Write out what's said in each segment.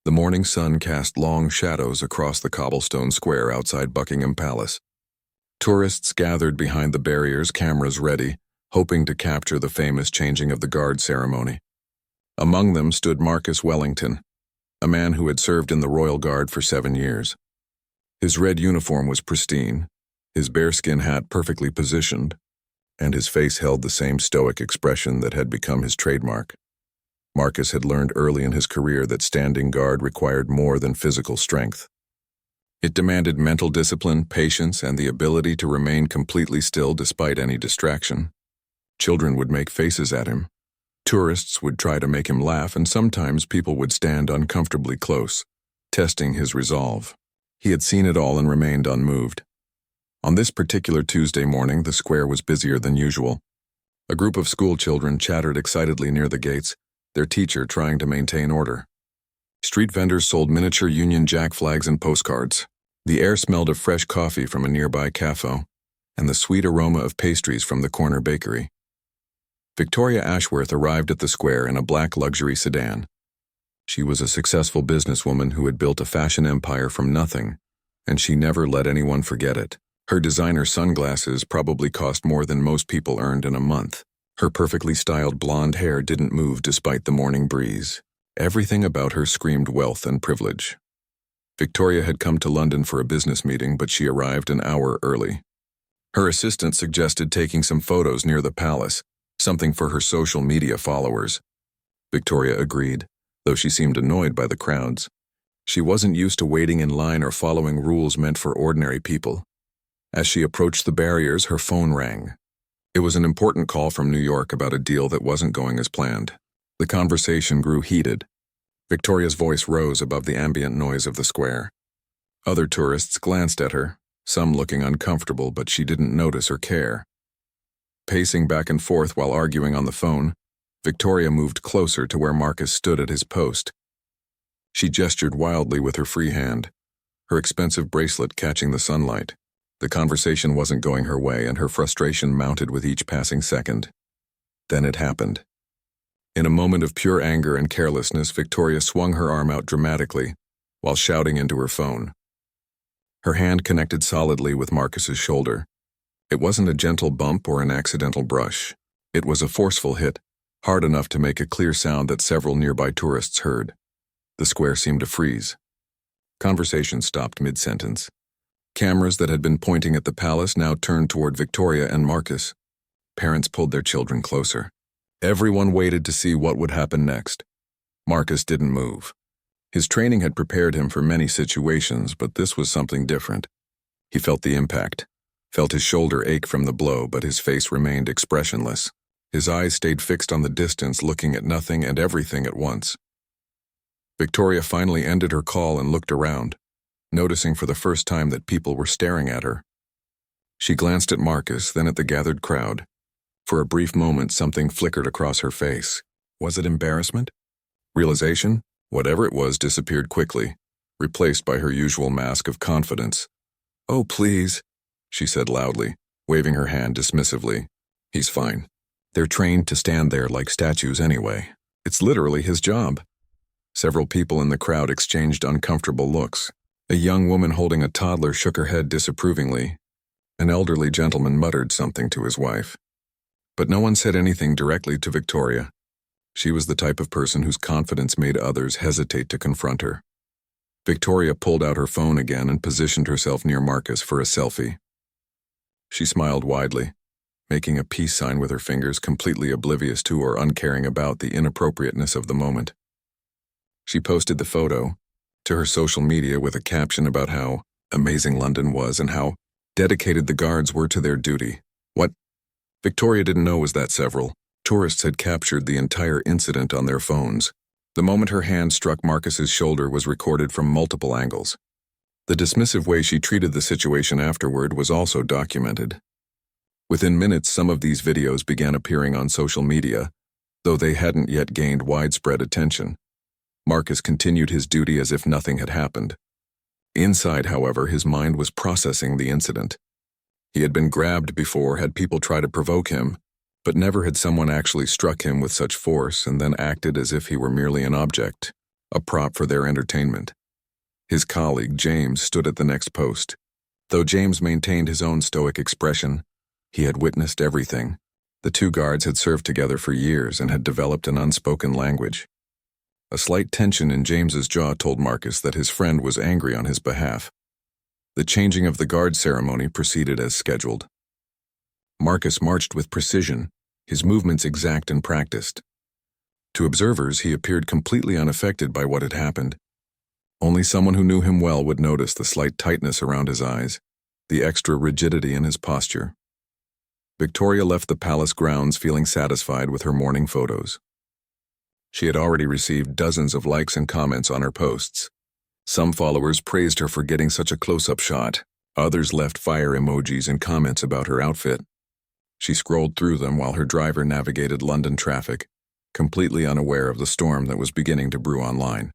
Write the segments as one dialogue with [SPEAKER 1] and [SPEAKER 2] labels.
[SPEAKER 1] The morning sun cast long shadows across the cobblestone square outside Buckingham Palace. Tourists gathered behind the barriers, cameras ready, hoping to capture the famous changing of the guard ceremony. Among them stood Marcus Wellington, a man who had served in the Royal Guard for 7 years. His red uniform was pristine, his bearskin hat perfectly positioned, and his face held the same stoic expression that had become his trademark. Marcus had learned early in his career that standing guard required more than physical strength. It demanded mental discipline, patience, and the ability to remain completely still despite any distraction. Children would make faces at him. Tourists would try to make him laugh, and sometimes people would stand uncomfortably close, testing his resolve. He had seen it all and remained unmoved. On this particular Tuesday morning, the square was busier than usual. A group of school children chattered excitedly near the gates, their teacher trying to maintain order. Street vendors sold miniature Union Jack flags and postcards. The air smelled of fresh coffee from a nearby cafe, and the sweet aroma of pastries from the corner bakery. Victoria Ashworth arrived at the square in a black luxury sedan. She was a successful businesswoman who had built a fashion empire from nothing, and she never let anyone forget it. Her designer sunglasses probably cost more than most people earned in a month. Her perfectly styled blonde hair didn't move despite the morning breeze. Everything about her screamed wealth and privilege. Victoria had come to London for a business meeting, but she arrived an hour early. Her assistant suggested taking some photos near the palace, something for her social media followers. Victoria agreed, though she seemed annoyed by the crowds. She wasn't used to waiting in line or following rules meant for ordinary people. As she approached the barriers, her phone rang. It was an important call from New York about a deal that wasn't going as planned. The conversation grew heated. Victoria's voice rose above the ambient noise of the square. Other tourists glanced at her, some looking uncomfortable, but she didn't notice or care. Pacing back and forth while arguing on the phone, Victoria moved closer to where Marcus stood at his post. She gestured wildly with her free hand, her expensive bracelet catching the sunlight. The conversation wasn't going her way, and her frustration mounted with each passing second. Then it happened. In a moment of pure anger and carelessness, Victoria swung her arm out dramatically, while shouting into her phone. Her hand connected solidly with Marcus's shoulder. It wasn't a gentle bump or an accidental brush. It was a forceful hit, hard enough to make a clear sound that several nearby tourists heard. The square seemed to freeze. Conversation stopped mid-sentence. Cameras that had been pointing at the palace now turned toward Victoria and Marcus. Parents pulled their children closer. Everyone waited to see what would happen next. Marcus didn't move. His training had prepared him for many situations, but this was something different. He felt the impact, felt his shoulder ache from the blow, but his face remained expressionless. His eyes stayed fixed on the distance, looking at nothing and everything at once. Victoria finally ended her call and looked around, noticing for the first time that people were staring at her. She glanced at Marcus, then at the gathered crowd. For a brief moment, something flickered across her face. Was it embarrassment? Realization? Whatever it was disappeared quickly, replaced by her usual mask of confidence. "Oh, please," she said loudly, waving her hand dismissively. "He's fine. They're trained to stand there like statues anyway. It's literally his job." Several people in the crowd exchanged uncomfortable looks. A young woman holding a toddler shook her head disapprovingly. An elderly gentleman muttered something to his wife. But no one said anything directly to Victoria. She was the type of person whose confidence made others hesitate to confront her. Victoria pulled out her phone again and positioned herself near Marcus for a selfie. She smiled widely, making a peace sign with her fingers, completely oblivious to or uncaring about the inappropriateness of the moment. She posted the photo to her social media with a caption about how amazing London was and how dedicated the guards were to their duty. What Victoria didn't know was that several tourists had captured the entire incident on their phones. The moment her hand struck Marcus's shoulder was recorded from multiple angles. The dismissive way she treated the situation afterward was also documented. Within minutes, some of these videos began appearing on social media, though they hadn't yet gained widespread attention. Marcus continued his duty as if nothing had happened. Inside, however, his mind was processing the incident. He had been grabbed before, had people try to provoke him, but never had someone actually struck him with such force and then acted as if he were merely an object, a prop for their entertainment. His colleague, James, stood at the next post. Though James maintained his own stoic expression, he had witnessed everything. The two guards had served together for years and had developed an unspoken language. A slight tension in James's jaw told Marcus that his friend was angry on his behalf. The changing of the guard ceremony proceeded as scheduled. Marcus marched with precision, his movements exact and practiced. To observers, he appeared completely unaffected by what had happened. Only someone who knew him well would notice the slight tightness around his eyes, the extra rigidity in his posture. Victoria left the palace grounds feeling satisfied with her morning photos. She had already received dozens of likes and comments on her posts. Some followers praised her for getting such a close-up shot. Others left fire emojis and comments about her outfit. She scrolled through them while her driver navigated London traffic, completely unaware of the storm that was beginning to brew online.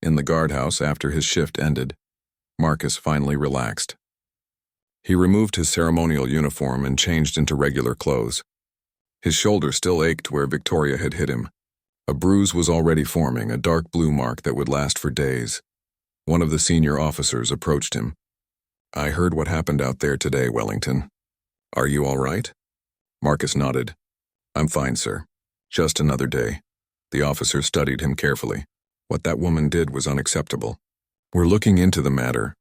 [SPEAKER 1] In the guardhouse after his shift ended, Marcus finally relaxed. He removed his ceremonial uniform and changed into regular clothes. His shoulder still ached where Victoria had hit him. A bruise was already forming, a dark blue mark that would last for days. One of the senior officers approached him. "I heard what happened out there today, Wellington. Are you all right?" Marcus nodded. "I'm fine, sir. Just another day." The officer studied him carefully. What that woman did was unacceptable. "We're looking into the matter."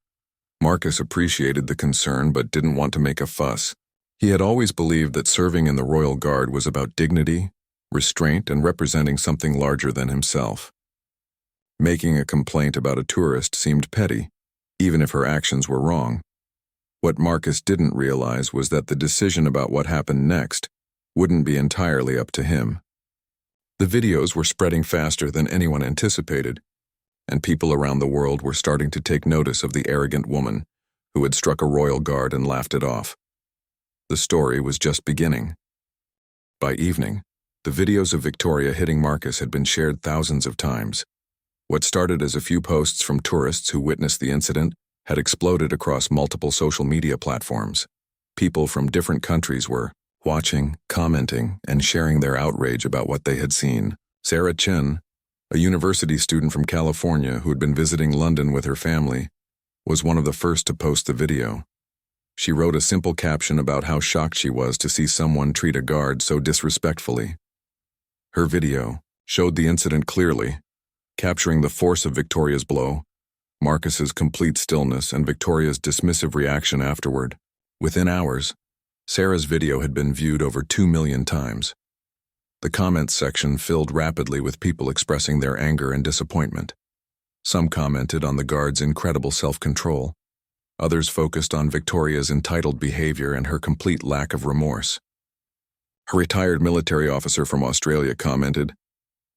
[SPEAKER 1] Marcus appreciated the concern but didn't want to make a fuss. He had always believed that serving in the Royal Guard was about dignity, restraint, and representing something larger than himself. Making a complaint about a tourist seemed petty, even if her actions were wrong. What Marcus didn't realize was that the decision about what happened next wouldn't be entirely up to him. The videos were spreading faster than anyone anticipated, and people around the world were starting to take notice of the arrogant woman who had struck a royal guard and laughed it off. The story was just beginning. By evening, the videos of Victoria hitting Marcus had been shared thousands of times. What started as a few posts from tourists who witnessed the incident had exploded across multiple social media platforms. People from different countries were watching, commenting, and sharing their outrage about what they had seen. Sarah Chen, a university student from California who had been visiting London with her family, was one of the first to post the video. She wrote a simple caption about how shocked she was to see someone treat a guard so disrespectfully. Her video showed the incident clearly, capturing the force of Victoria's blow, Marcus's complete stillness, and Victoria's dismissive reaction afterward. Within hours, Sarah's video had been viewed over 2 million times. The comments section filled rapidly with people expressing their anger and disappointment. Some commented on the guard's incredible self-control. Others focused on Victoria's entitled behavior and her complete lack of remorse. A retired military officer from Australia commented,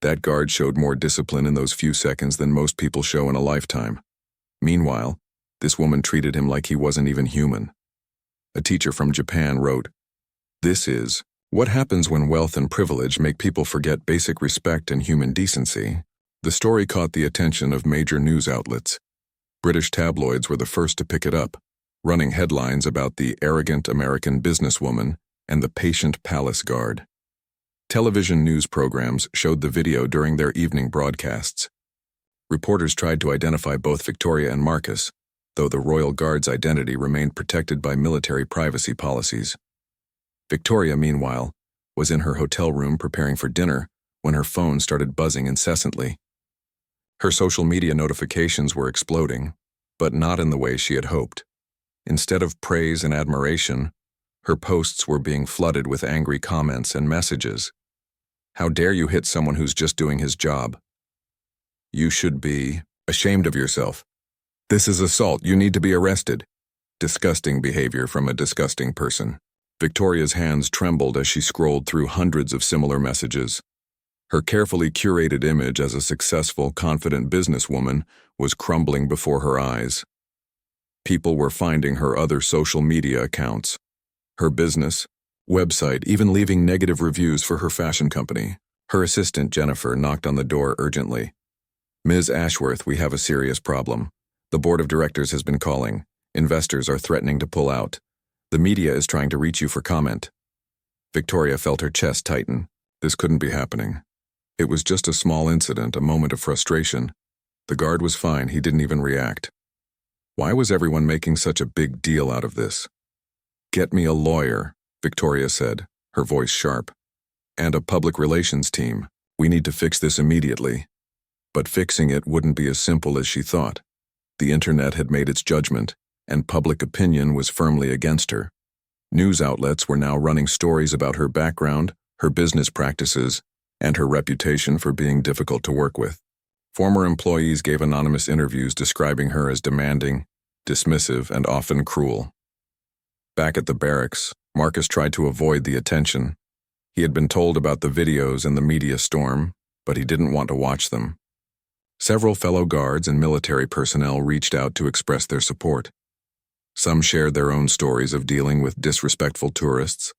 [SPEAKER 1] "That guard showed more discipline in those few seconds than most people show in a lifetime. Meanwhile, this woman treated him like he wasn't even human." A teacher from Japan wrote, "This is what happens when wealth and privilege make people forget basic respect and human decency." The story caught the attention of major news outlets. British tabloids were the first to pick it up, running headlines about the arrogant American businesswoman and the patient palace guard. Television news programs showed the video during their evening broadcasts. Reporters tried to identify both Victoria and Marcus, though the Royal Guard's identity remained protected by military privacy policies. Victoria, meanwhile, was in her hotel room preparing for dinner when her phone started buzzing incessantly. Her social media notifications were exploding, but not in the way she had hoped. Instead of praise and admiration, her posts were being flooded with angry comments and messages. "How dare you hit someone who's just doing his job? You should be ashamed of yourself. This is assault. You need to be arrested." Disgusting behavior from a disgusting person. Victoria's hands trembled as she scrolled through hundreds of similar messages. Her carefully curated image as a successful, confident businesswoman was crumbling before her eyes. People were finding her other social media accounts, her business, website, even leaving negative reviews for her fashion company. Her assistant, Jennifer, knocked on the door urgently. "Ms. Ashworth, we have a serious problem. The board of directors has been calling. Investors are threatening to pull out. The media is trying to reach you for comment." Victoria felt her chest tighten. This couldn't be happening. It was just a small incident, a moment of frustration. The guard was fine, he didn't even react. Why was everyone making such a big deal out of this? Get me a lawyer, Victoria said, her voice sharp. And a public relations team. We need to fix this immediately. But fixing it wouldn't be as simple as she thought. The internet had made its judgment, and public opinion was firmly against her. News outlets were now running stories about her background, her business practices, and her reputation for being difficult to work with. Former employees gave anonymous interviews describing her as demanding, dismissive, and often cruel. Back at the barracks, Marcus tried to avoid the attention. He had been told about the videos and the media storm, but he didn't want to watch them. Several fellow guards and military personnel reached out to express their support. Some shared their own stories of dealing with disrespectful tourists,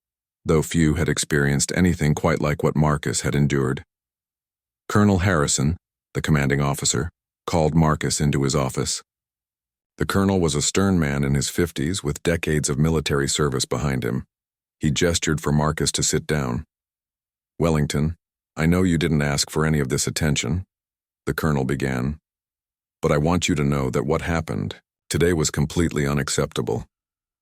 [SPEAKER 1] though few had experienced anything quite like what Marcus had endured. Colonel Harrison, the commanding officer, called Marcus into his office. The colonel was a stern man in his 50s with decades of military service behind him. He gestured for Marcus to sit down. "Wellington, I know you didn't ask for any of this attention," the colonel began, "but I want you to know that what happened today was completely unacceptable,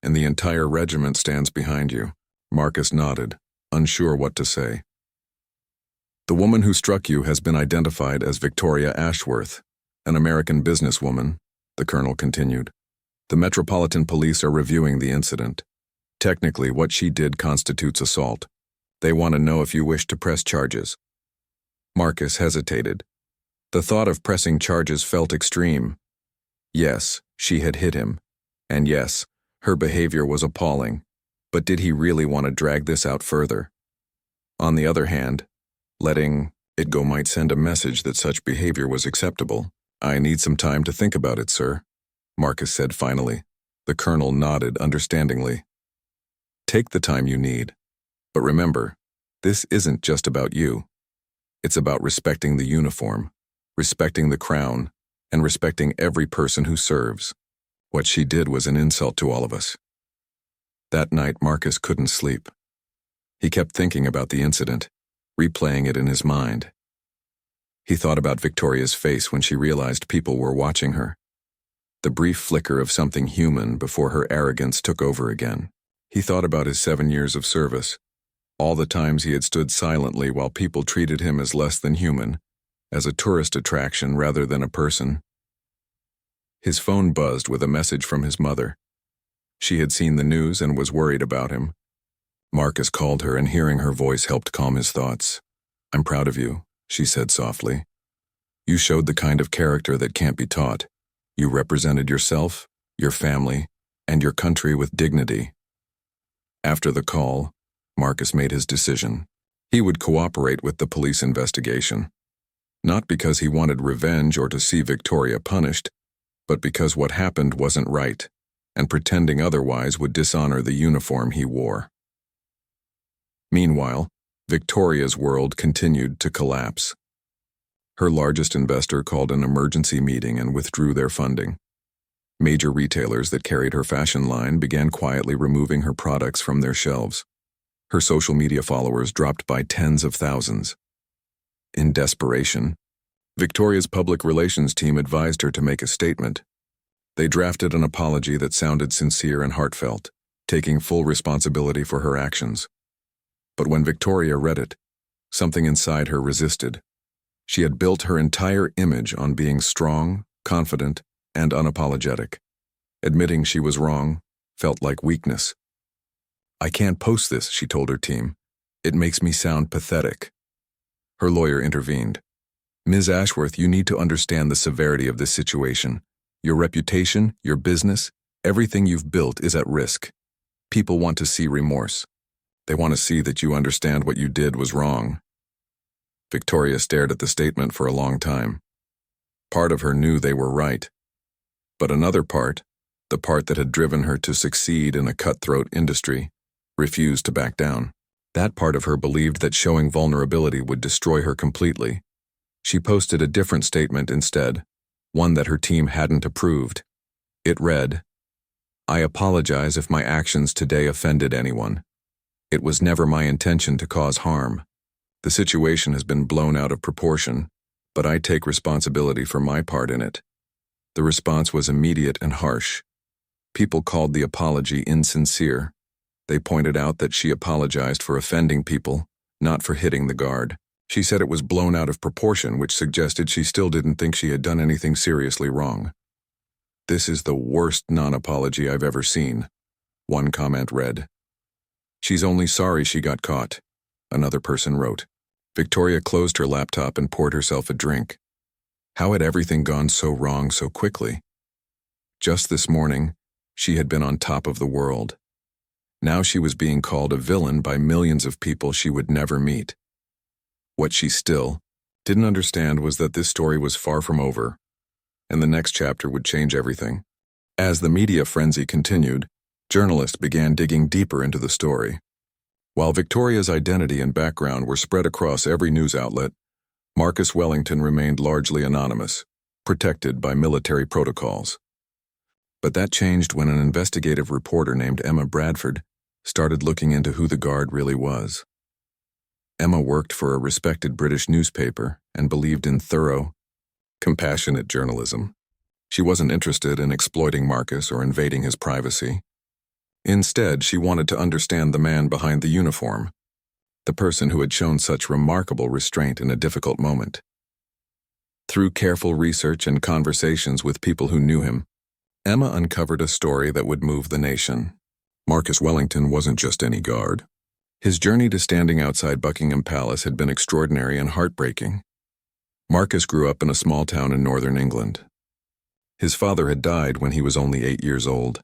[SPEAKER 1] and the entire regiment stands behind you." Marcus nodded, unsure what to say. "The woman who struck you has been identified as Victoria Ashworth, an American businesswoman," the colonel continued. "The Metropolitan Police are reviewing the incident. Technically, what she did constitutes assault. They want to know if you wish to press charges." Marcus hesitated. The thought of pressing charges felt extreme. Yes, she had hit him. And yes, her behavior was appalling. But did he really want to drag this out further? On the other hand, letting it go might send a message that such behavior was acceptable. "I need some time to think about it, sir," Marcus said finally. The colonel nodded understandingly. "Take the time you need. But remember, this isn't just about you. It's about respecting the uniform, respecting the crown, and respecting every person who serves. What she did was an insult to all of us." That night, Marcus couldn't sleep. He kept thinking about the incident, replaying it in his mind. He thought about Victoria's face when she realized people were watching her. The brief flicker of something human before her arrogance took over again. He thought about his 7 years of service, all the times he had stood silently while people treated him as less than human, as a tourist attraction rather than a person. His phone buzzed with a message from his mother. She had seen the news and was worried about him. Marcus called her, and hearing her voice helped calm his thoughts. "I'm proud of you," she said softly. "You showed the kind of character that can't be taught. You represented yourself, your family, and your country with dignity." After the call, Marcus made his decision. He would cooperate with the police investigation. Not because he wanted revenge or to see Victoria punished, but because what happened wasn't right, and pretending otherwise would dishonor the uniform he wore. Meanwhile, Victoria's world continued to collapse. Her largest investor called an emergency meeting and withdrew their funding. Major retailers that carried her fashion line began quietly removing her products from their shelves. Her social media followers dropped by tens of thousands. In desperation, Victoria's public relations team advised her to make a statement. They drafted an apology that sounded sincere and heartfelt, taking full responsibility for her actions. But when Victoria read it, something inside her resisted. She had built her entire image on being strong, confident, and unapologetic. Admitting she was wrong felt like weakness. "I can't post this," she told her team. "It makes me sound pathetic." Her lawyer intervened. "Ms. Ashworth, you need to understand the severity of this situation. Your reputation, your business, everything you've built is at risk. People want to see remorse. They want to see that you understand what you did was wrong." Victoria stared at the statement for a long time. Part of her knew they were right. But another part, the part that had driven her to succeed in a cutthroat industry, refused to back down. That part of her believed that showing vulnerability would destroy her completely. She posted a different statement instead, one that her team hadn't approved. It read, "I apologize if my actions today offended anyone. It was never my intention to cause harm. The situation has been blown out of proportion, but I take responsibility for my part in it." The response was immediate and harsh. People called the apology insincere. They pointed out that she apologized for offending people, not for hitting the guard. She said it was blown out of proportion, which suggested she still didn't think she had done anything seriously wrong. "This is the worst non-apology I've ever seen," one comment read. "She's only sorry she got caught," another person wrote. Victoria closed her laptop and poured herself a drink. How had everything gone so wrong so quickly? Just this morning, she had been on top of the world. Now she was being called a villain by millions of people she would never meet. What she still didn't understand was that this story was far from over, and the next chapter would change everything. As the media frenzy continued, journalists began digging deeper into the story. While Victoria's identity and background were spread across every news outlet, Marcus Wellington remained largely anonymous, protected by military protocols. But that changed when an investigative reporter named Emma Bradford started looking into who the guard really was. Emma worked for a respected British newspaper and believed in thorough, compassionate journalism. She wasn't interested in exploiting Marcus or invading his privacy. Instead, she wanted to understand the man behind the uniform, the person who had shown such remarkable restraint in a difficult moment. Through careful research and conversations with people who knew him, Emma uncovered a story that would move the nation. Marcus Wellington wasn't just any guard. His journey to standing outside Buckingham Palace had been extraordinary and heartbreaking. Marcus grew up in a small town in northern England. His father had died when he was only 8 years old,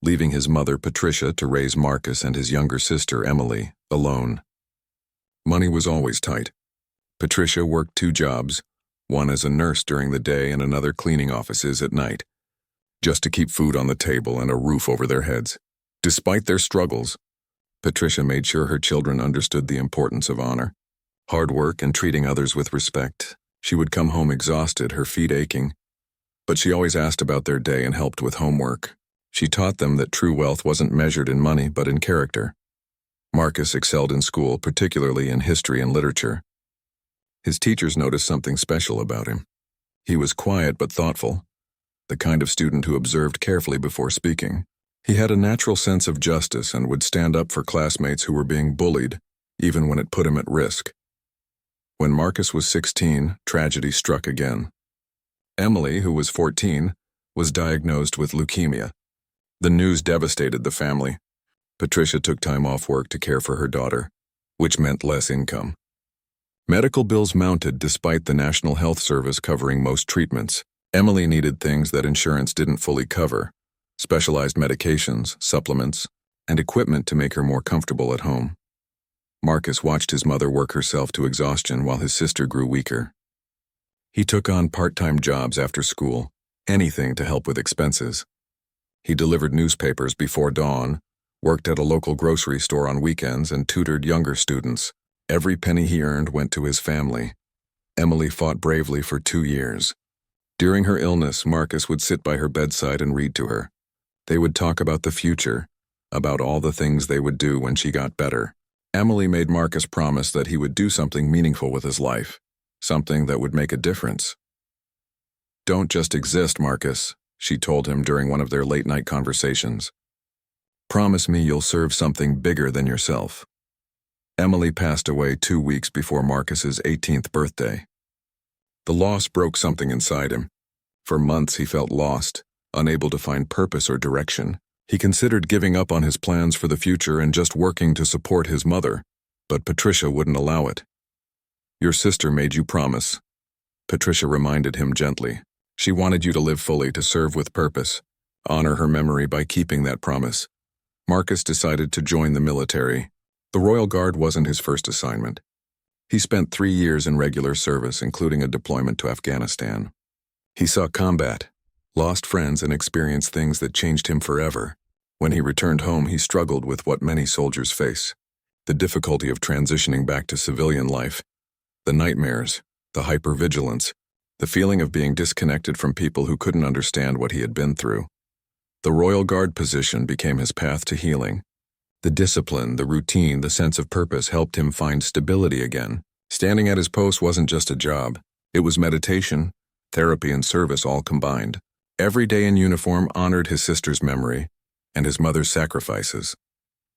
[SPEAKER 1] leaving his mother Patricia to raise Marcus and his younger sister Emily alone. Money was always tight. Patricia worked 2 jobs, one as a nurse during the day and another cleaning offices at night, just to keep food on the table and a roof over their heads. Despite their struggles, Patricia made sure her children understood the importance of honor, hard work, and treating others with respect. She would come home exhausted, her feet aching, but she always asked about their day and helped with homework. She taught them that true wealth wasn't measured in money but in character. Marcus excelled in school, particularly in history and literature. His teachers noticed something special about him. He was quiet but thoughtful, the kind of student who observed carefully before speaking. He had a natural sense of justice and would stand up for classmates who were being bullied, even when it put him at risk. When Marcus was 16, tragedy struck again. Emily, who was 14, was diagnosed with leukemia. The news devastated the family. Patricia took time off work to care for her daughter, which meant less income. Medical bills mounted despite the National Health Service covering most treatments. Emily needed things that insurance didn't fully cover: specialized medications, supplements, and equipment to make her more comfortable at home. Marcus watched his mother work herself to exhaustion while his sister grew weaker. He took on part-time jobs after school, anything to help with expenses. He delivered newspapers before dawn, worked at a local grocery store on weekends, and tutored younger students. Every penny he earned went to his family. Emily fought bravely for 2 years. During her illness, Marcus would sit by her bedside and read to her. They would talk about the future, about all the things they would do when she got better. Emily made Marcus promise that he would do something meaningful with his life, something that would make a difference. "Don't just exist, Marcus," she told him during one of their late-night conversations. "Promise me you'll serve something bigger than yourself." Emily passed away 2 weeks before Marcus's 18th birthday. The loss broke something inside him. For months he felt lost, unable to find purpose or direction. He considered giving up on his plans for the future and just working to support his mother, but Patricia wouldn't allow it. "Your sister made you promise," Patricia reminded him gently. "She wanted you to live fully, to serve with purpose. Honor her memory by keeping that promise." Marcus decided to join the military. The Royal Guard wasn't his first assignment. He spent 3 years in regular service, including a deployment to Afghanistan. He saw combat, lost friends, and experienced things that changed him forever. When he returned home, he struggled with what many soldiers face: the difficulty of transitioning back to civilian life, the nightmares, the hypervigilance, the feeling of being disconnected from people who couldn't understand what he had been through. The Royal Guard position became his path to healing. The discipline, the routine, the sense of purpose helped him find stability again. Standing at his post wasn't just a job. It was meditation, therapy, and service all combined. Every day in uniform honored his sister's memory and his mother's sacrifices.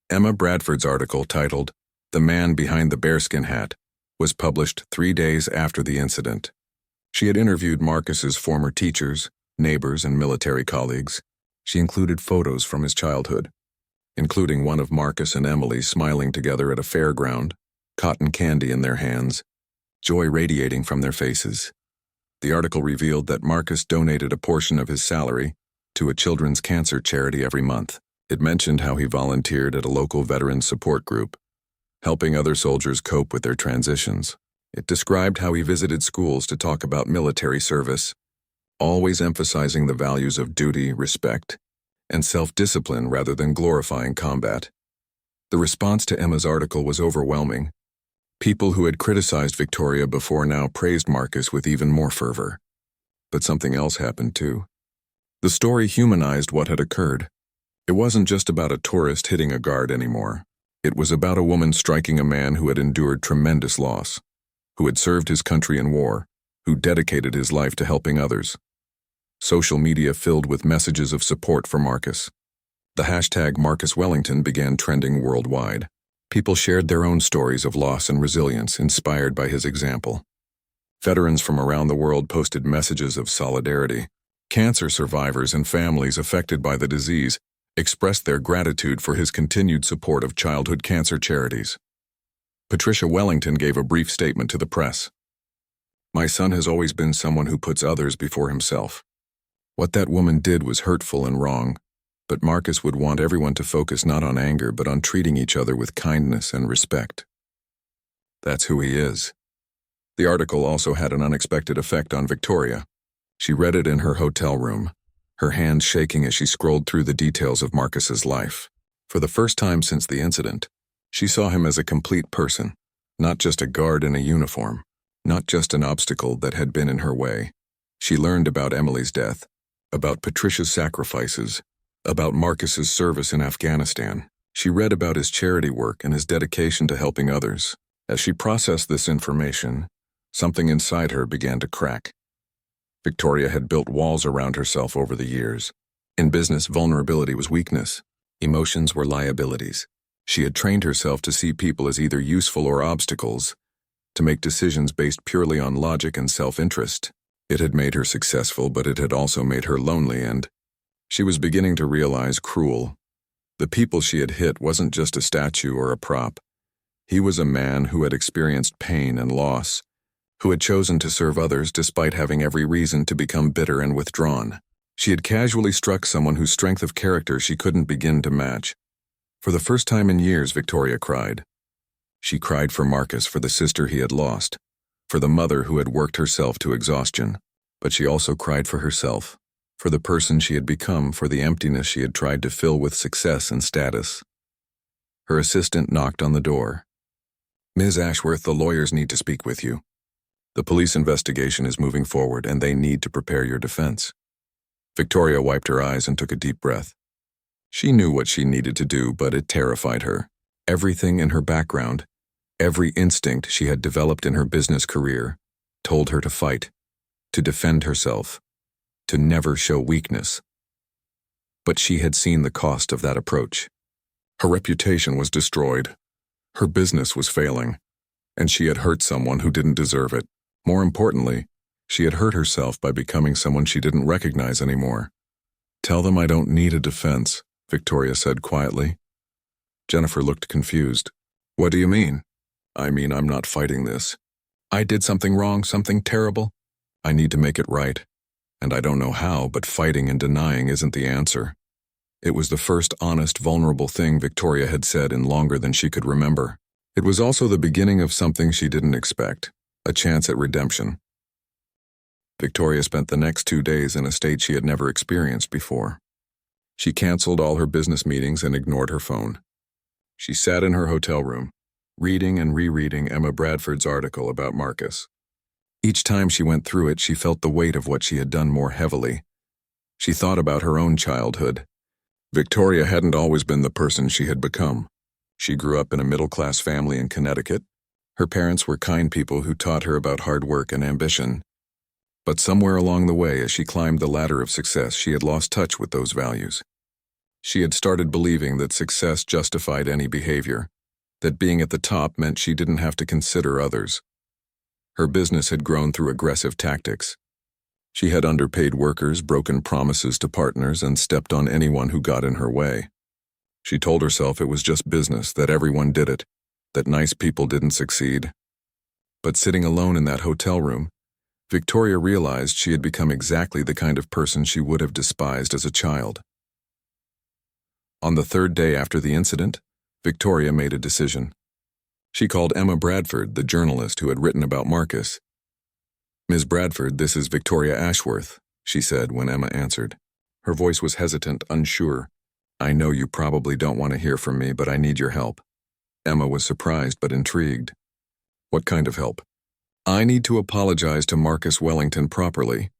[SPEAKER 1] Emma Bradford's article titled, "The Man Behind the Bearskin Hat," was published 3 days after the incident. She had interviewed Marcus's former teachers, neighbors, and military colleagues. She included photos from his childhood, including one of Marcus and Emily smiling together at a fairground, cotton candy in their hands, joy radiating from their faces. The article revealed that Marcus donated a portion of his salary to a children's cancer charity every month. It mentioned how he volunteered at a local veterans support group, helping other soldiers cope with their transitions. It described how he visited schools to talk about military service, always emphasizing the values of duty, respect, and self-discipline rather than glorifying combat. The response to Emma's article was overwhelming. People who had criticized Victoria before now praised Marcus with even more fervor. But something else happened too. The story humanized what had occurred. It wasn't just about a tourist hitting a guard anymore. It was about a woman striking a man who had endured tremendous loss, who had served his country in war, who dedicated his life to helping others. Social media filled with messages of support for Marcus. The hashtag Marcus Wellington began trending worldwide. People shared their own stories of loss and resilience, inspired by his example. Veterans from around the world posted messages of solidarity. Cancer survivors and families affected by the disease expressed their gratitude for his continued support of childhood cancer charities. Patricia Wellington gave a brief statement to the press. "My son has always been someone who puts others before himself. What that woman did was hurtful and wrong, but Marcus would want everyone to focus not on anger but on treating each other with kindness and respect. That's who he is." The article also had an unexpected effect on Victoria. She read it in her hotel room, her hands shaking as she scrolled through the details of Marcus's life. For the first time since the incident, she saw him as a complete person, not just a guard in a uniform, not just an obstacle that had been in her way. She learned about Emily's death, about Patricia's sacrifices, about Marcus's service in Afghanistan. She read about his charity work and his dedication to helping others. As she processed this information, something inside her began to crack. Victoria had built walls around herself over the years. In business, vulnerability was weakness. Emotions were liabilities. She had trained herself to see people as either useful or obstacles, to make decisions based purely on logic and self-interest. It had made her successful, but it had also made her lonely, and she was beginning to realize cruel. The people she had hit wasn't just a statue or a prop. He was a man who had experienced pain and loss, who had chosen to serve others despite having every reason to become bitter and withdrawn. She had casually struck someone whose strength of character she couldn't begin to match. For the first time in years, Victoria cried. She cried for Marcus, for the sister he had lost, for the mother who had worked herself to exhaustion. But she also cried for herself, for the person she had become, for the emptiness she had tried to fill with success and status. Her assistant knocked on the door. "Ms. Ashworth, the lawyers need to speak with you. The police investigation is moving forward, and they need to prepare your defense." Victoria wiped her eyes and took a deep breath. She knew what she needed to do, but it terrified her. Everything in her background, every instinct she had developed in her business career, told her to fight, to defend herself, to never show weakness. But she had seen the cost of that approach. Her reputation was destroyed. Her business was failing, and she had hurt someone who didn't deserve it. More importantly, she had hurt herself by becoming someone she didn't recognize anymore. "Tell them I don't need a defense," Victoria said quietly. Jennifer looked confused. "What do you mean?" "I mean, I'm not fighting this. I did something wrong, something terrible. I need to make it right. And I don't know how, but fighting and denying isn't the answer." It was the first honest, vulnerable thing Victoria had said in longer than she could remember. It was also the beginning of something she didn't expect, a chance at redemption. Victoria spent the next 2 days in a state she had never experienced before. She canceled all her business meetings and ignored her phone. She sat in her hotel room, reading and rereading Emma Bradford's article about Marcus. Each time she went through it, she felt the weight of what she had done more heavily. She thought about her own childhood. Victoria hadn't always been the person she had become. She grew up in a middle-class family in Connecticut. Her parents were kind people who taught her about hard work and ambition. But somewhere along the way, as she climbed the ladder of success, she had lost touch with those values. She had started believing that success justified any behavior, that being at the top meant she didn't have to consider others. Her business had grown through aggressive tactics. She had underpaid workers, broken promises to partners, and stepped on anyone who got in her way. She told herself it was just business, that everyone did it, that nice people didn't succeed. But sitting alone in that hotel room, Victoria realized she had become exactly the kind of person she would have despised as a child. On the third day after the incident, Victoria made a decision. She called Emma Bradford, the journalist who had written about Marcus. "Ms. Bradford, this is Victoria Ashworth," she said when Emma answered. Her voice was hesitant, unsure. "I know you probably don't want to hear from me, but I need your help." Emma was surprised but intrigued. "What kind of help?" "I need to apologize to Marcus Wellington properly.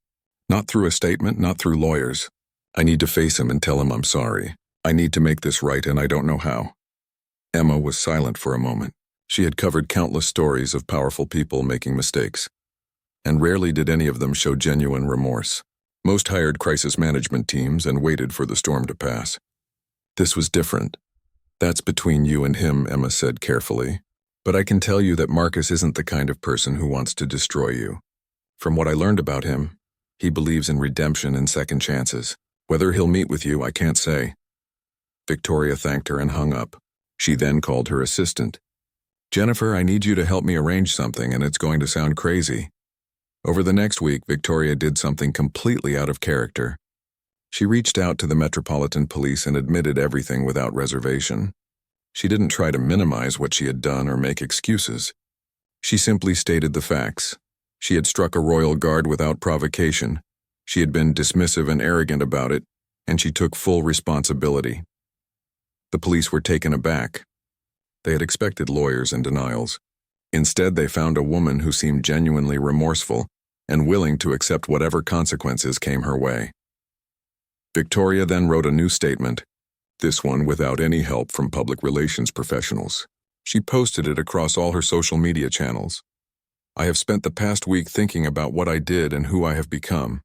[SPEAKER 1] Not through a statement, not through lawyers. I need to face him and tell him I'm sorry. I need to make this right, and I don't know how." Emma was silent for a moment. She had covered countless stories of powerful people making mistakes, and rarely did any of them show genuine remorse. Most hired crisis management teams and waited for the storm to pass. This was different. "That's between you and him," Emma said carefully. "But I can tell you that Marcus isn't the kind of person who wants to destroy you. From what I learned about him, he believes in redemption and second chances. Whether he'll meet with you, I can't say." Victoria thanked her and hung up. She then called her assistant. "Jennifer, I need you to help me arrange something, and it's going to sound crazy." Over the next week, Victoria did something completely out of character. She reached out to the Metropolitan Police and admitted everything without reservation. She didn't try to minimize what she had done or make excuses. She simply stated the facts. She had struck a royal guard without provocation. She had been dismissive and arrogant about it, and she took full responsibility. The police were taken aback. They had expected lawyers and denials. Instead, they found a woman who seemed genuinely remorseful and willing to accept whatever consequences came her way. Victoria then wrote a new statement, this one without any help from public relations professionals. She posted it across all her social media channels. "I have spent the past week thinking about what I did and who I have become.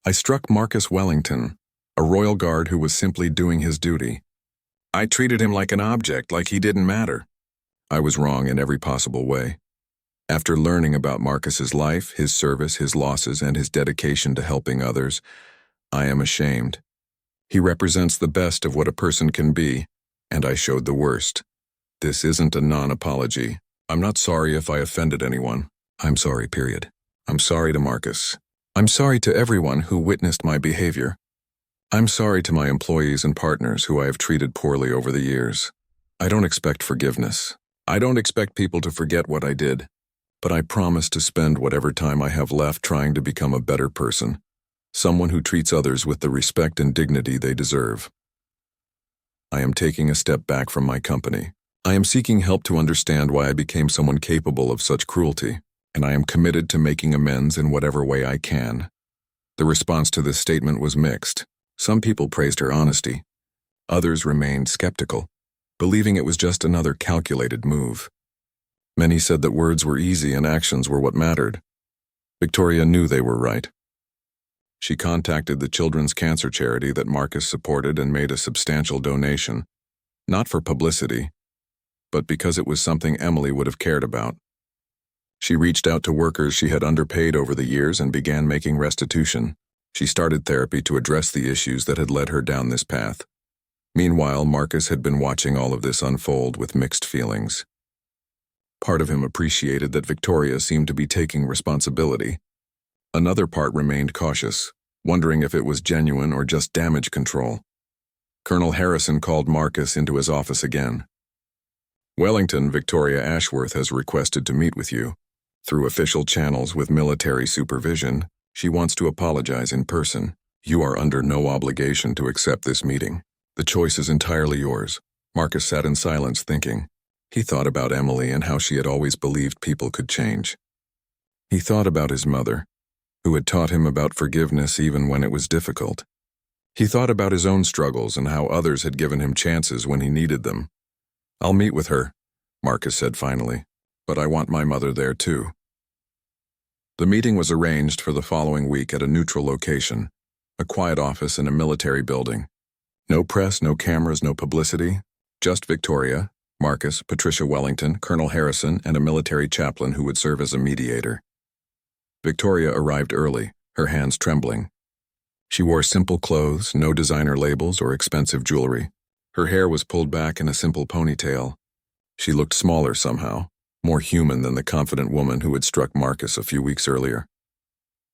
[SPEAKER 1] I struck Marcus Wellington, a royal guard who was simply doing his duty. I treated him like an object, like he didn't matter. I was wrong in every possible way. After learning about Marcus's life, his service, his losses, and his dedication to helping others, I am ashamed. He represents the best of what a person can be, and I showed the worst. This isn't a non-apology. I'm not sorry if I offended anyone. I'm sorry, period. I'm sorry to Marcus. I'm sorry to everyone who witnessed my behavior. I'm sorry to my employees and partners who I have treated poorly over the years. I don't expect forgiveness. I don't expect people to forget what I did, but I promise to spend whatever time I have left trying to become a better person, someone who treats others with the respect and dignity they deserve. I am taking a step back from my company. I am seeking help to understand why I became someone capable of such cruelty, and I am committed to making amends in whatever way I can." The response to this statement was mixed. Some people praised her honesty. Others remained skeptical, believing it was just another calculated move. Many said that words were easy and actions were what mattered. Victoria knew they were right. She contacted the children's cancer charity that Marcus supported and made a substantial donation, not for publicity, but because it was something Emily would have cared about. She reached out to workers she had underpaid over the years and began making restitution. She started therapy to address the issues that had led her down this path. Meanwhile, Marcus had been watching all of this unfold with mixed feelings. Part of him appreciated that Victoria seemed to be taking responsibility. Another part remained cautious, wondering if it was genuine or just damage control. Colonel Harrison called Marcus into his office again. "Wellington, Victoria Ashworth has requested to meet with you. Through official channels with military supervision, she wants to apologize in person. You are under no obligation to accept this meeting. The choice is entirely yours." Marcus sat in silence thinking. He thought about Emily and how she had always believed people could change. He thought about his mother, who had taught him about forgiveness even when it was difficult. He thought about his own struggles and how others had given him chances when he needed them. "I'll meet with her," Marcus said finally. but I want my mother there too. The meeting was arranged for the following week at a neutral location, a quiet office in a military building. No press, no cameras, no publicity, just Victoria, Marcus, Patricia Wellington, Colonel Harrison, and a military chaplain who would serve as a mediator. Victoria arrived early, her hands trembling. She wore simple clothes, no designer labels or expensive jewelry. Her hair was pulled back in a simple ponytail. She looked smaller somehow, more human than the confident woman who had struck Marcus a few weeks earlier.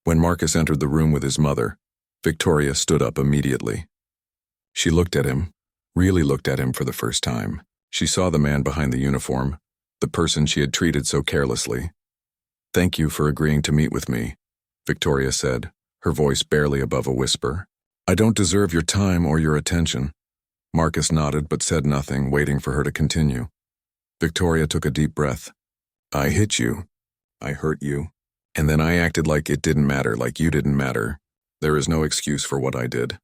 [SPEAKER 1] When Marcus entered the room with his mother, Victoria stood up immediately. She looked at him, really looked at him for the first time. She saw the man behind the uniform, the person she had treated so carelessly. "Thank you for agreeing to meet with me," Victoria said, her voice barely above a whisper. "I don't deserve your time or your attention." Marcus nodded but said nothing, waiting for her to continue. Victoria took a deep breath. "I hit you. I hurt you. And then I acted like it didn't matter, like you didn't matter. There is no excuse for what I did.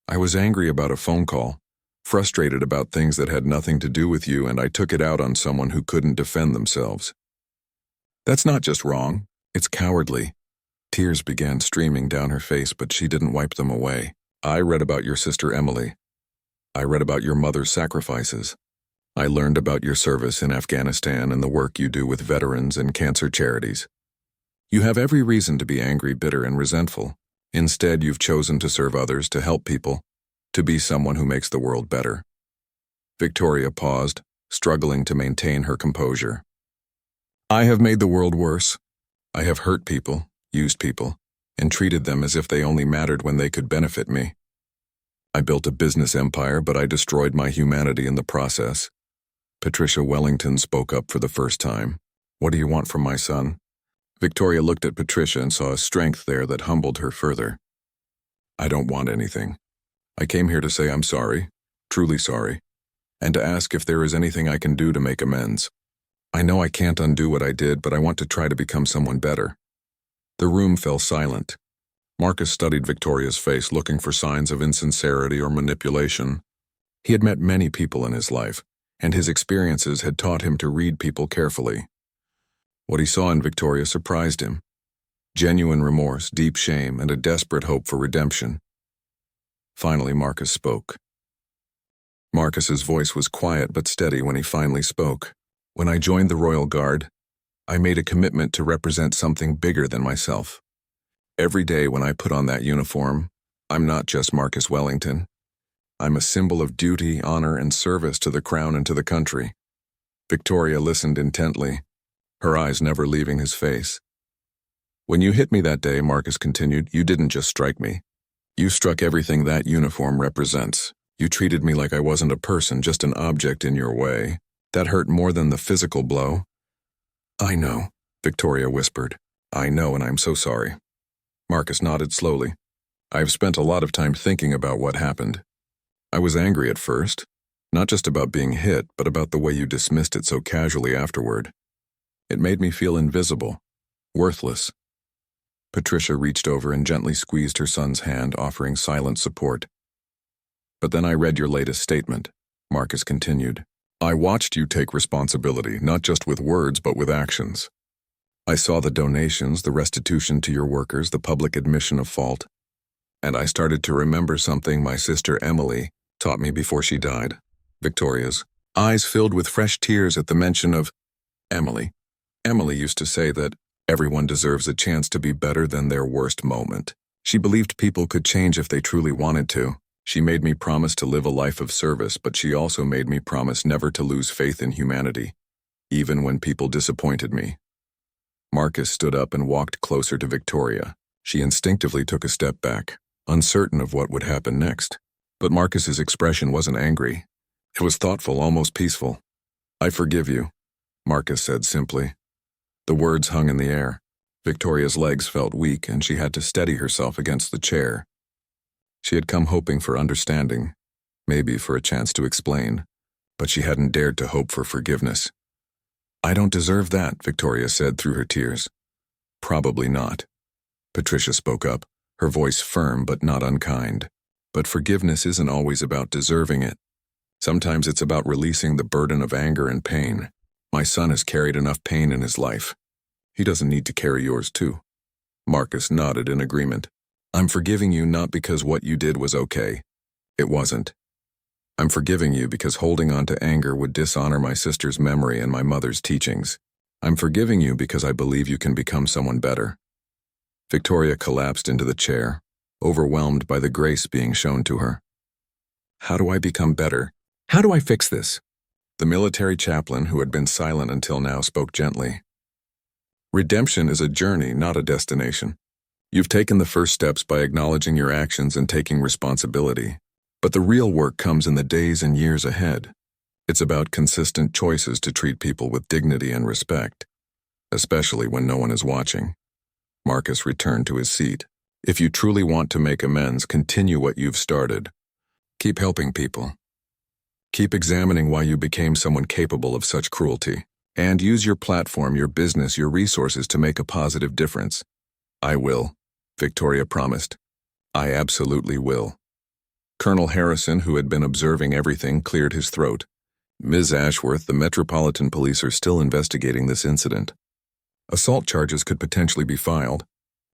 [SPEAKER 1] I was angry about a phone call, frustrated about things that had nothing to do with you, and I took it out on someone who couldn't defend themselves. That's not just wrong, it's cowardly." Tears began streaming down her face, but she didn't wipe them away. "I read about your sister Emily. I read about your mother's sacrifices. I learned about your service in Afghanistan and the work you do with veterans and cancer charities. You have every reason to be angry, bitter, and resentful. Instead, you've chosen to serve others, to help people, to be someone who makes the world better." Victoria paused, struggling to maintain her composure. "I have made the world worse. I have hurt people, used people, and treated them as if they only mattered when they could benefit me. I built a business empire, but I destroyed my humanity in the process." Patricia Wellington spoke up for the first time. "What do you want from my son?" Victoria looked at Patricia and saw a strength there that humbled her further. "I don't want anything. I came here to say I'm sorry, truly sorry, and to ask if there is anything I can do to make amends. I know I can't undo what I did, but I want to try to become someone better." The room fell silent. Marcus studied Victoria's face, looking for signs of insincerity or manipulation. He had met many people in his life, and his experiences had taught him to read people carefully. What he saw in Victoria surprised him. Genuine remorse, deep shame, and a desperate hope for redemption. Finally, Marcus spoke. Marcus's voice was quiet but steady when he finally spoke. "When I joined the Royal Guard, I made a commitment to represent something bigger than myself. Every day when I put on that uniform, I'm not just Marcus Wellington. I'm a symbol of duty, honor, and service to the crown and to the country." Victoria listened intently, her eyes never leaving his face. "When you hit me that day," Marcus continued, "you didn't just strike me. You struck everything that uniform represents. You treated me like I wasn't a person, just an object in your way. That hurt more than the physical blow." "I know," Victoria whispered. "I know, and I'm so sorry." Marcus nodded slowly. "I've spent a lot of time thinking about what happened. I was angry at first, not just about being hit, but about the way you dismissed it so casually afterward. It made me feel invisible, worthless." Patricia reached over and gently squeezed her son's hand, offering silent support. "But then I read your latest statement," Marcus continued. "I watched you take responsibility, not just with words, but with actions. I saw the donations, the restitution to your workers, the public admission of fault. And I started to remember something my sister Emily taught me before she died." Victoria's eyes filled with fresh tears at the mention of Emily. Emily used to say that everyone deserves a chance to be better than their worst moment. She believed people could change if they truly wanted to. She made me promise to live a life of service, but she also made me promise never to lose faith in humanity, even when people disappointed me. Marcus stood up and walked closer to Victoria. She instinctively took a step back, uncertain of what would happen next. But Marcus's expression wasn't angry. It was thoughtful, almost peaceful. "I forgive you," Marcus said simply. The words hung in the air. Victoria's legs felt weak, and she had to steady herself against the chair. She had come hoping for understanding, maybe for a chance to explain, but she hadn't dared to hope for forgiveness. "I don't deserve that," Victoria said through her tears. "Probably not." Patricia spoke up, her voice firm but not unkind. "But forgiveness isn't always about deserving it. Sometimes it's about releasing the burden of anger and pain. My son has carried enough pain in his life. He doesn't need to carry yours too. Marcus nodded in agreement. I'm forgiving you not because what you did was okay. It wasn't. I'm forgiving you because holding on to anger would dishonor my sister's memory and my mother's teachings. I'm forgiving you because I believe you can become someone better. Victoria collapsed into the chair, overwhelmed by the grace being shown to her. How do I become better? How do I fix this? The military chaplain, who had been silent until now, spoke gently. Redemption is a journey, not a destination. You've taken the first steps by acknowledging your actions and taking responsibility. But the real work comes in the days and years ahead. It's about consistent choices to treat people with dignity and respect, especially when no one is watching. Marcus returned to his seat. If you truly want to make amends, continue what you've started. Keep helping people. Keep examining why you became someone capable of such cruelty. And use your platform, your business, your resources to make a positive difference. I will, Victoria promised. I absolutely will. Colonel Harrison, who had been observing everything, cleared his throat. Ms. Ashworth, the Metropolitan Police are still investigating this incident. Assault charges could potentially be filed.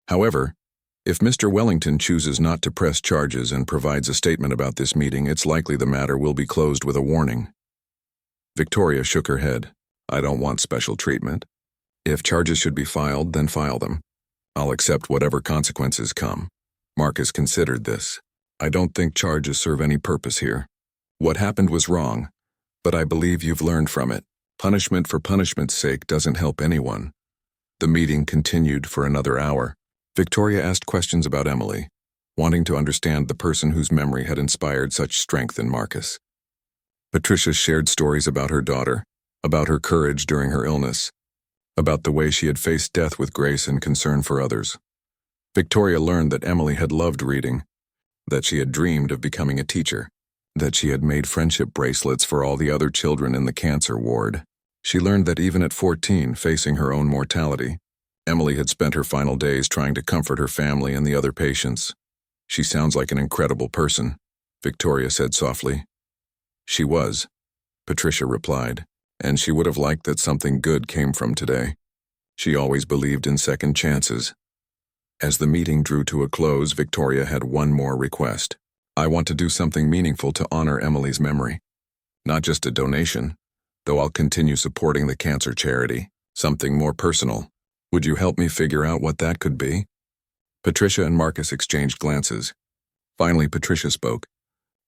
[SPEAKER 1] However, if Mr. Wellington chooses not to press charges and provides a statement about this meeting, it's likely the matter will be closed with a warning. Victoria shook her head. I don't want special treatment. If charges should be filed, then file them. I'll accept whatever consequences come. Marcus considered this. I don't think charges serve any purpose here. What happened was wrong, but I believe you've learned from it. Punishment for punishment's sake doesn't help anyone. The meeting continued for another hour. Victoria asked questions about Emily, wanting to understand the person whose memory had inspired such strength in Marcus. Patricia shared stories about her daughter, about her courage during her illness, about the way she had faced death with grace and concern for others. Victoria learned that Emily had loved reading, that she had dreamed of becoming a teacher, that she had made friendship bracelets for all the other children in the cancer ward. She learned that even at 14, facing her own mortality, Emily had spent her final days trying to comfort her family and the other patients. She sounds like an incredible person, Victoria said softly. She was, Patricia replied, and she would have liked that something good came from today. She always believed in second chances. As the meeting drew to a close, Victoria had one more request. I want to do something meaningful to honor Emily's memory. Not just a donation, though I'll continue supporting the cancer charity. Something more personal. Would you help me figure out what that could be? Patricia and Marcus exchanged glances. Finally, Patricia spoke.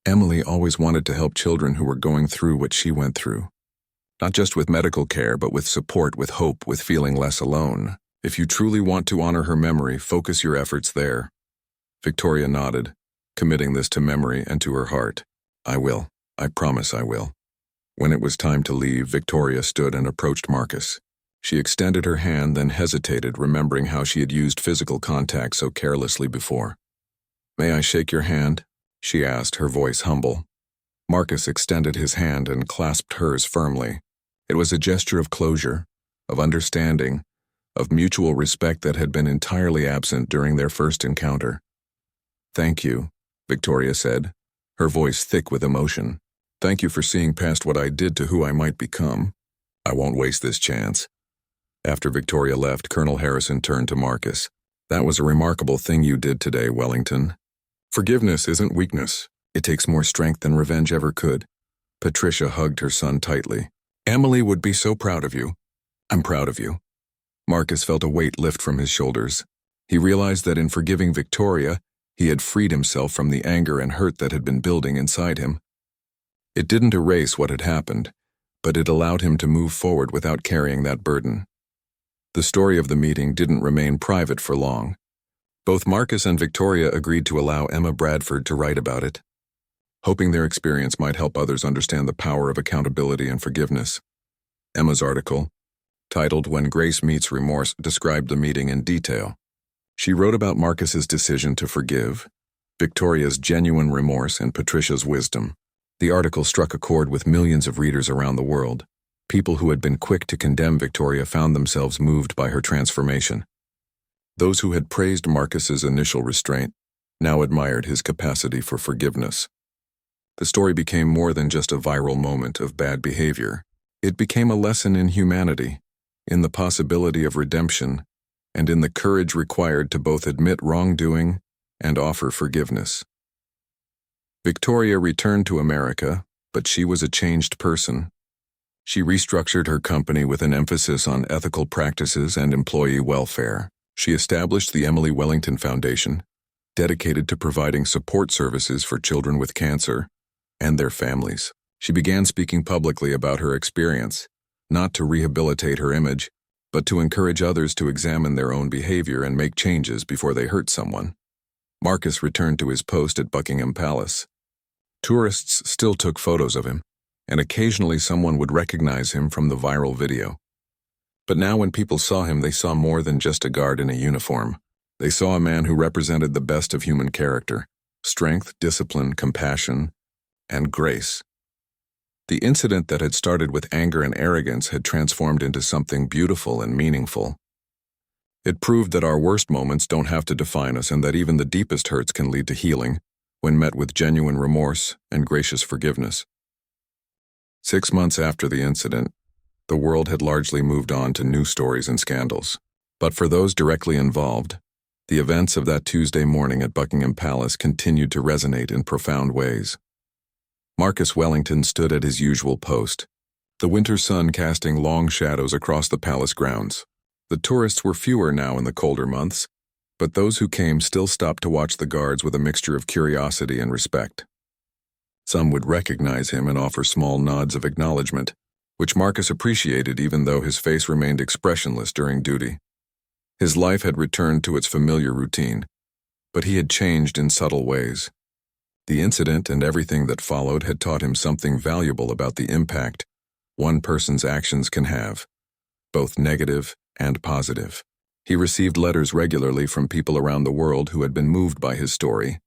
[SPEAKER 1] Emily always wanted to help children who were going through what she went through. Not just with medical care, but with support, with hope, with feeling less alone. If you truly want to honor her memory, focus your efforts there. Victoria nodded, committing this to memory and to her heart. I will. I promise I will. When it was time to leave, Victoria stood and approached Marcus. She extended her hand, then hesitated, remembering how she had used physical contact so carelessly before. May I shake your hand? She asked, her voice humble. Marcus extended his hand and clasped hers firmly. It was a gesture of closure, of understanding, of mutual respect that had been entirely absent during their first encounter. Thank you, Victoria said, her voice thick with emotion. Thank you for seeing past what I did to who I might become. I won't waste this chance. After Victoria left, Colonel Harrison turned to Marcus. That was a remarkable thing you did today, Wellington. Forgiveness isn't weakness. It takes more strength than revenge ever could. Patricia hugged her son tightly. Emily would be so proud of you. I'm proud of you. Marcus felt a weight lift from his shoulders. He realized that in forgiving Victoria, he had freed himself from the anger and hurt that had been building inside him. It didn't erase what had happened, but it allowed him to move forward without carrying that burden. The story of the meeting didn't remain private for long. Both Marcus and Victoria agreed to allow Emma Bradford to write about it, hoping their experience might help others understand the power of accountability and forgiveness. Emma's article, titled When Grace Meets Remorse, described the meeting in detail. She wrote about Marcus's decision to forgive, Victoria's genuine remorse, and Patricia's wisdom. The article struck a chord with millions of readers around the world. People who had been quick to condemn Victoria found themselves moved by her transformation. Those who had praised Marcus's initial restraint now admired his capacity for forgiveness. The story became more than just a viral moment of bad behavior. It became a lesson in humanity, in the possibility of redemption, and in the courage required to both admit wrongdoing and offer forgiveness. Victoria returned to America, but she was a changed person. She restructured her company with an emphasis on ethical practices and employee welfare. She established the Emily Wellington Foundation, dedicated to providing support services for children with cancer and their families. She began speaking publicly about her experience, not to rehabilitate her image, but to encourage others to examine their own behavior and make changes before they hurt someone. Marcus returned to his post at Buckingham Palace. Tourists still took photos of him, and occasionally someone would recognize him from the viral video. But now when people saw him, they saw more than just a guard in a uniform. They saw a man who represented the best of human character: strength, discipline, compassion, and grace. The incident that had started with anger and arrogance had transformed into something beautiful and meaningful. It proved that our worst moments don't have to define us, and that even the deepest hurts can lead to healing when met with genuine remorse and gracious forgiveness. 6 months after the incident, the world had largely moved on to new stories and scandals. But for those directly involved, the events of that Tuesday morning at Buckingham Palace continued to resonate in profound ways. Marcus Wellington stood at his usual post, the winter sun casting long shadows across the palace grounds. The tourists were fewer now in the colder months, but those who came still stopped to watch the guards with a mixture of curiosity and respect. Some would recognize him and offer small nods of acknowledgement, which Marcus appreciated even though his face remained expressionless during duty. His life had returned to its familiar routine, but he had changed in subtle ways. The incident and everything that followed had taught him something valuable about the impact one person's actions can have, both negative and positive. He received letters regularly from people around the world who had been moved by his story,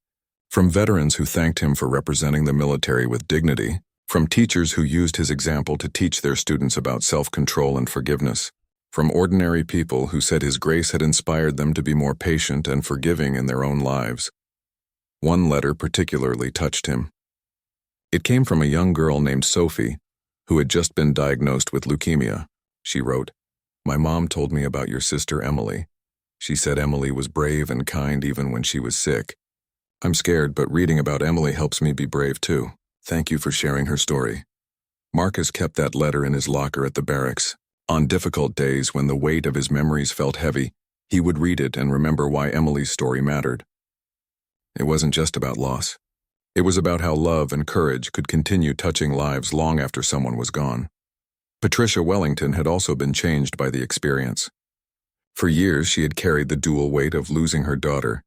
[SPEAKER 1] from veterans who thanked him for representing the military with dignity, from teachers who used his example to teach their students about self-control and forgiveness, from ordinary people who said his grace had inspired them to be more patient and forgiving in their own lives. One letter particularly touched him. It came from a young girl named Sophie, who had just been diagnosed with leukemia. She wrote, "My mom told me about your sister Emily. She said Emily was brave and kind even when she was sick. I'm scared, but reading about Emily helps me be brave too. Thank you for sharing her story." Marcus kept that letter in his locker at the barracks. On difficult days when the weight of his memories felt heavy, he would read it and remember why Emily's story mattered. It wasn't just about loss. It was about how love and courage could continue touching lives long after someone was gone. Patricia Wellington had also been changed by the experience. For years, she had carried the dual weight of losing her daughter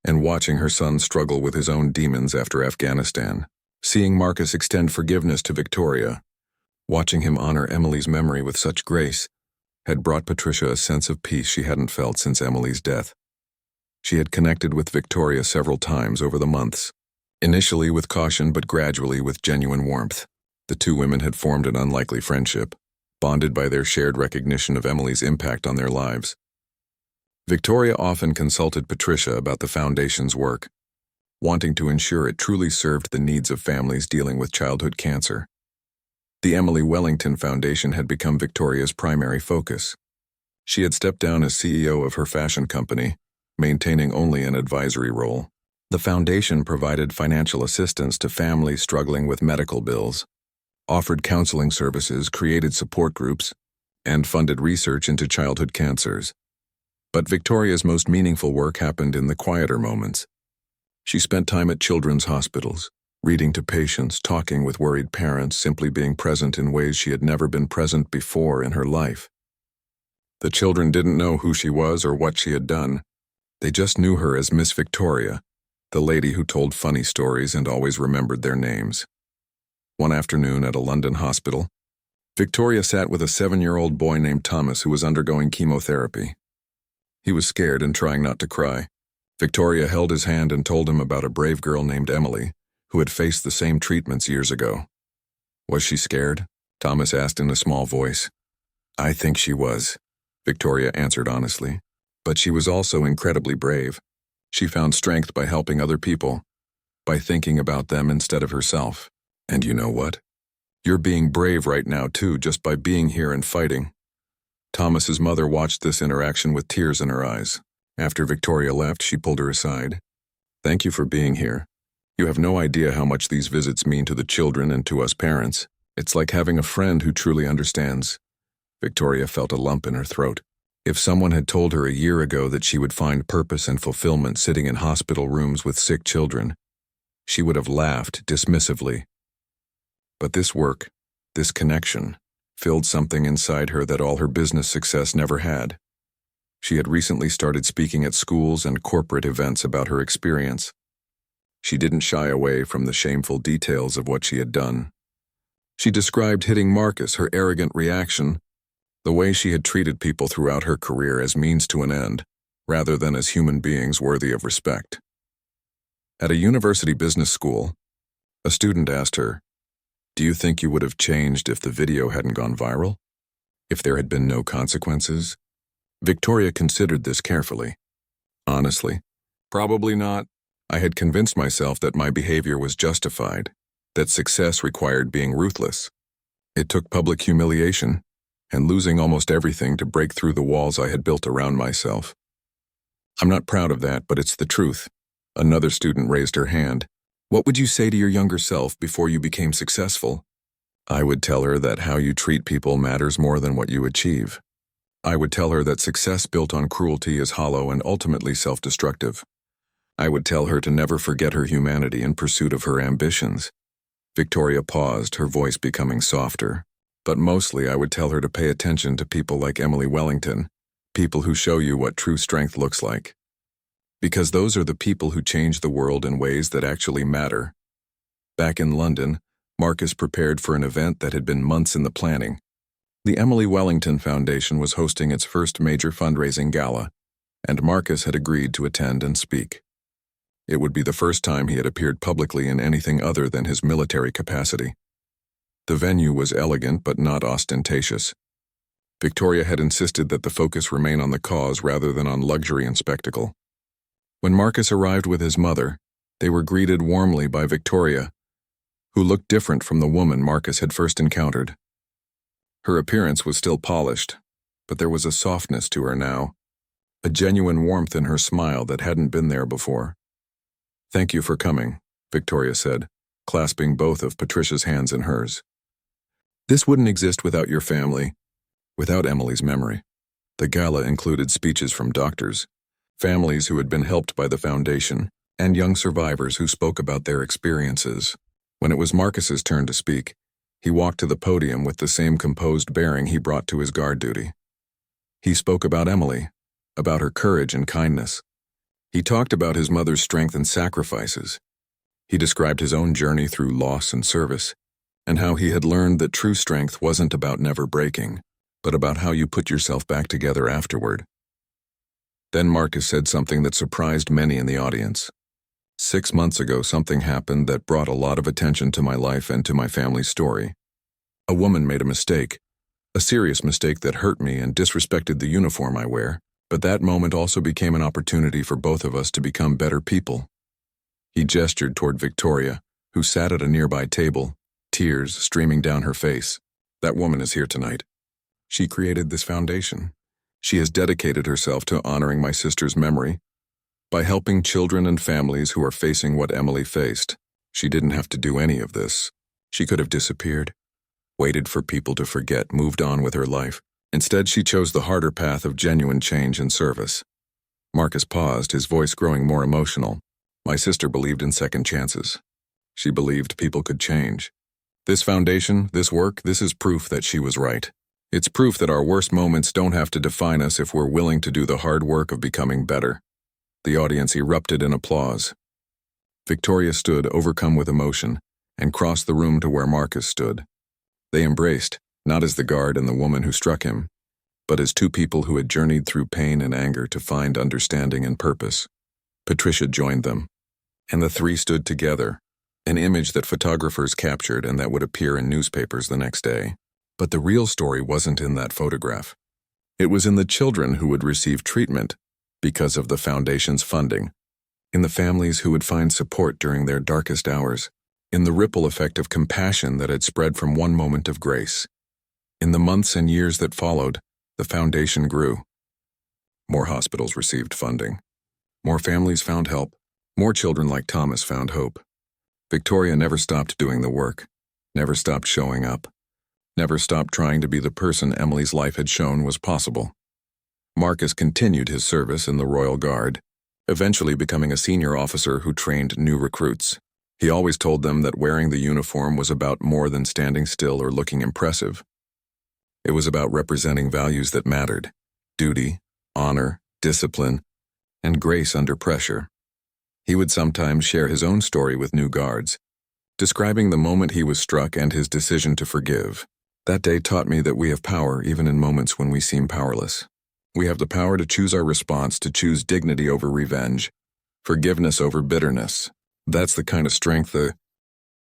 [SPEAKER 1] and watching her son struggle with his own demons after Afghanistan. Seeing Marcus extend forgiveness to Victoria, watching him honor Emily's memory with such grace, had brought Patricia a sense of peace she hadn't felt since Emily's death. She had connected with Victoria several times over the months, initially with caution but gradually with genuine warmth. The two women had formed an unlikely friendship, bonded by their shared recognition of Emily's impact on their lives. Victoria often consulted Patricia about the Foundation's work, wanting to ensure it truly served the needs of families dealing with childhood cancer. The Emily Wellington Foundation had become Victoria's primary focus. She had stepped down as CEO of her fashion company, maintaining only an advisory role. The foundation provided financial assistance to families struggling with medical bills, offered counseling services, created support groups, and funded research into childhood cancers. But Victoria's most meaningful work happened in the quieter moments. She spent time at children's hospitals, reading to patients, talking with worried parents, simply being present in ways she had never been present before in her life. The children didn't know who she was or what she had done. They just knew her as Miss Victoria, the lady who told funny stories and always remembered their names. One afternoon at a London hospital, Victoria sat with a 7-year-old boy named Thomas who was undergoing chemotherapy. He was scared and trying not to cry. Victoria held his hand and told him about a brave girl named Emily, who had faced the same treatments years ago. "Was she scared?" Thomas asked in a small voice. "I think she was," Victoria answered honestly. "But she was also incredibly brave. She found strength by helping other people, by thinking about them instead of herself. And you know what? You're being brave right now, too, just by being here and fighting." Thomas's mother watched this interaction with tears in her eyes. After Victoria left, she pulled her aside. "Thank you for being here. You have no idea how much these visits mean to the children and to us parents. It's like having a friend who truly understands." Victoria felt a lump in her throat. If someone had told her a year ago that she would find purpose and fulfillment sitting in hospital rooms with sick children, she would have laughed dismissively. But this work, this connection, filled something inside her that all her business success never had. She had recently started speaking at schools and corporate events about her experience. She didn't shy away from the shameful details of what she had done. She described hitting Marcus, her arrogant reaction, the way she had treated people throughout her career as means to an end, rather than as human beings worthy of respect. At a university business school, a student asked her, "Do you think you would have changed if the video hadn't gone viral? If there had been no consequences?" Victoria considered this carefully. "Honestly, probably not. I had convinced myself that my behavior was justified, that success required being ruthless. It took public humiliation and losing almost everything to break through the walls I had built around myself. I'm not proud of that, but it's the truth." Another student raised her hand. "What would you say to your younger self before you became successful?" "I would tell her that how you treat people matters more than what you achieve. I would tell her that success built on cruelty is hollow and ultimately self-destructive. I would tell her to never forget her humanity in pursuit of her ambitions." Victoria paused, her voice becoming softer. "But mostly I would tell her to pay attention to people like Emily Wellington, people who show you what true strength looks like. Because those are the people who change the world in ways that actually matter." Back in London, Marcus prepared for an event that had been months in the planning. The Emily Wellington Foundation was hosting its first major fundraising gala, and Marcus had agreed to attend and speak. It would be the first time he had appeared publicly in anything other than his military capacity. The venue was elegant but not ostentatious. Victoria had insisted that the focus remain on the cause rather than on luxury and spectacle. When Marcus arrived with his mother, they were greeted warmly by Victoria, who looked different from the woman Marcus had first encountered. Her appearance was still polished, but there was a softness to her now, a genuine warmth in her smile that hadn't been there before. "Thank you for coming," Victoria said, clasping both of Patricia's hands in hers. "This wouldn't exist without your family, without Emily's memory." The gala included speeches from doctors, families who had been helped by the foundation, and young survivors who spoke about their experiences. When it was Marcus's turn to speak, he walked to the podium with the same composed bearing he brought to his guard duty. He spoke about Emily, about her courage and kindness. He talked about his mother's strength and sacrifices. He described his own journey through loss and service, and how he had learned that true strength wasn't about never breaking, but about how you put yourself back together afterward. Then Marcus said something that surprised many in the audience. 6 months ago, something happened that brought a lot of attention to my life and to my family's story. A woman made a mistake, a serious mistake that hurt me and disrespected the uniform I wear, but that moment also became an opportunity for both of us to become better people." He gestured toward Victoria, who sat at a nearby table, tears streaming down her face. "That woman is here tonight. She created this foundation. She has dedicated herself to honoring my sister's memory by helping children and families who are facing what Emily faced. She didn't have to do any of this. She could have disappeared, waited for people to forget, moved on with her life. Instead, she chose the harder path of genuine change and service." Marcus paused, his voice growing more emotional. "My sister believed in second chances. She believed people could change. This foundation, this work, this is proof that she was right. It's proof that our worst moments don't have to define us if we're willing to do the hard work of becoming better." The audience erupted in applause. Victoria stood, overcome with emotion, and crossed the room to where Marcus stood. They embraced, not as the guard and the woman who struck him, but as two people who had journeyed through pain and anger to find understanding and purpose. Patricia joined them, and the three stood together, an image that photographers captured and that would appear in newspapers the next day. But the real story wasn't in that photograph. It was in the children who would receive treatment because of the foundation's funding, in the families who would find support during their darkest hours, in the ripple effect of compassion that had spread from one moment of grace. In the months and years that followed, the foundation grew. More hospitals received funding. More families found help. More children like Thomas found hope. Victoria never stopped doing the work, never stopped showing up, never stopped trying to be the person Emily's life had shown was possible. Marcus continued his service in the Royal Guard, eventually becoming a senior officer who trained new recruits. He always told them that wearing the uniform was about more than standing still or looking impressive. It was about representing values that mattered: duty, honor, discipline, and grace under pressure. He would sometimes share his own story with new guards, describing the moment he was struck and his decision to forgive. That day taught me that we have power even in moments when we seem powerless. We have the power to choose our response, to choose dignity over revenge, forgiveness over bitterness. That's the kind of strength the